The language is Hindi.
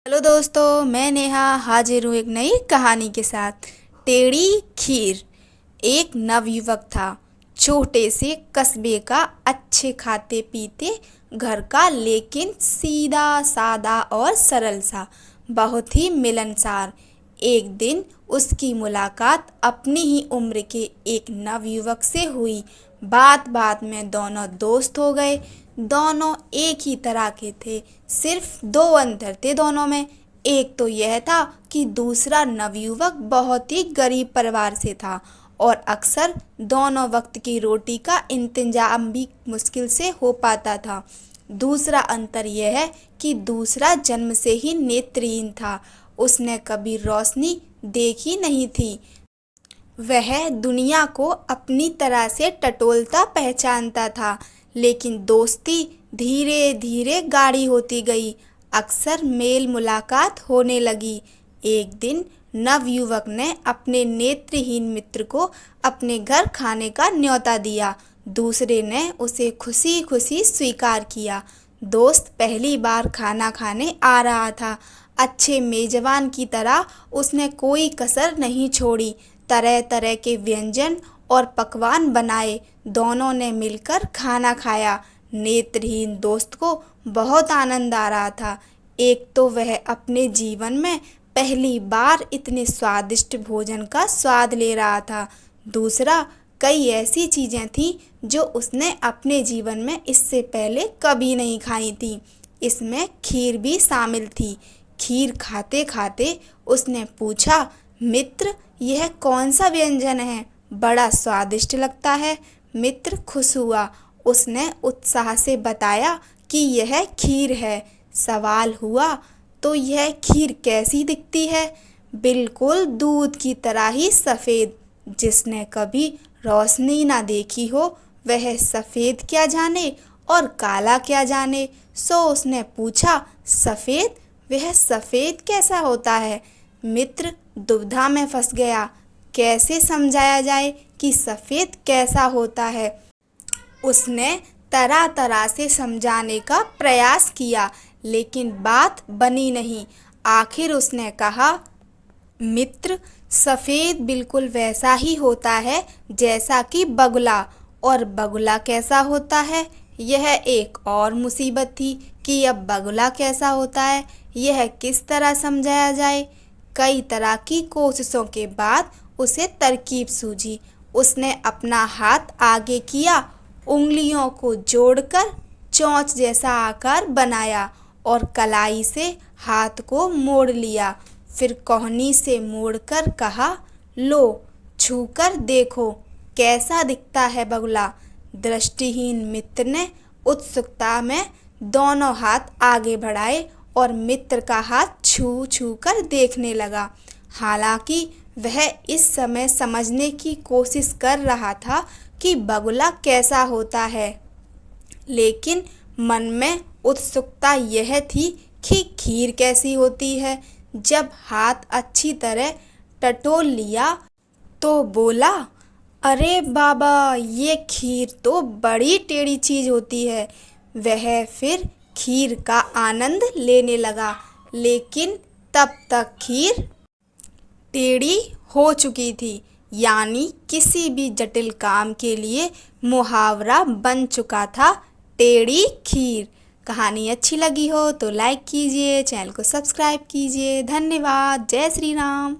हेलो दोस्तों, मैं नेहा हाजिर हूँ एक नई कहानी के साथ। टेढ़ी खीर। एक नवयुवक था, छोटे से कस्बे का, अच्छे खाते पीते घर का, लेकिन सीधा सादा और सरल सा, बहुत ही मिलनसार। एक दिन उसकी मुलाकात अपनी ही उम्र के एक नवयुवक से हुई। बात बात में दोनों दोस्त हो गए। दोनों एक ही तरह के थे, सिर्फ दो अंतर थे दोनों में। एक तो यह था कि दूसरा नवयुवक बहुत ही गरीब परिवार से था और अक्सर दोनों वक्त की रोटी का इंतजाम भी मुश्किल से हो पाता था। दूसरा अंतर यह है कि दूसरा जन्म से ही नेत्रहीन था। उसने कभी रोशनी देखी नहीं थी। वह दुनिया को अपनी तरह से टटोलता पहचानता था, लेकिन दोस्ती धीरे धीरे गाढ़ी होती गई। अक्सर मेल मुलाकात होने लगी। एक दिन नवयुवक ने अपने नेत्रहीन मित्र को अपने घर खाने का न्योता दिया। दूसरे ने उसे खुशी खुशी स्वीकार किया। दोस्त पहली बार खाना खाने आ रहा था। अच्छे मेजबान की तरह उसने कोई कसर नहीं छोड़ी। तरह तरह के व्यंजन और पकवान बनाए। दोनों ने मिलकर खाना खाया। नेत्रहीन दोस्त को बहुत आनंद आ रहा था। एक तो वह अपने जीवन में पहली बार इतने स्वादिष्ट भोजन का स्वाद ले रहा था। दूसरा, कई ऐसी चीजें थीं जो उसने अपने जीवन में इससे पहले कभी नहीं खाई थी। इसमें खीर भी शामिल थी। खीर खाते खाते उसने पूछा, मित्र, यह कौन सा व्यंजन है? बड़ा स्वादिष्ट लगता है। मित्र खुश हुआ। उसने उत्साह से बताया कि यह खीर है। सवाल हुआ, तो यह खीर कैसी दिखती है? बिल्कुल दूध की तरह ही सफ़ेद। जिसने कभी रोशनी ना देखी हो वह सफ़ेद क्या जाने और काला क्या जाने। सो उसने पूछा, सफ़ेद? वह सफ़ेद कैसा होता है? मित्र दुविधा में फंस गया। कैसे समझाया जाए कि सफ़ेद कैसा होता है? उसने तरह तरह से समझाने का प्रयास किया, लेकिन बात बनी नहीं। आखिर उसने कहा, मित्र, सफ़ेद बिल्कुल वैसा ही होता है जैसा कि बगुला। और बगुला कैसा होता है? यह एक और मुसीबत थी कि अब बगुला कैसा होता है, यह किस तरह समझाया जाए। कई तरह की कोशिशों के बाद उसे तरकीब सूझी। उसने अपना हाथ आगे किया, उंगलियों को जोड़कर चोंच जैसा आकार बनाया और कलाई से हाथ को मोड़ लिया। फिर कोहनी से मोड़कर कहा, लो, छूकर देखो कैसा दिखता है बगुला। दृष्टिहीन मित्र ने उत्सुकता में दोनों हाथ आगे बढ़ाए और मित्र का हाथ छू छू कर देखने लगा। हालांकि वह इस समय समझने की कोशिश कर रहा था कि बगुला कैसा होता है, लेकिन मन में उत्सुकता यह थी कि खीर कैसी होती है। जब हाथ अच्छी तरह टटोल लिया तो बोला, अरे बाबा, ये खीर तो बड़ी टेढ़ी चीज होती है। वह फिर खीर का आनंद लेने लगा, लेकिन तब तक खीर टेढ़ी हो चुकी थी। यानी किसी भी जटिल काम के लिए मुहावरा बन चुका था, टेढ़ी खीर। कहानी अच्छी लगी हो तो लाइक कीजिए, चैनल को सब्सक्राइब कीजिए। धन्यवाद। जय श्री राम।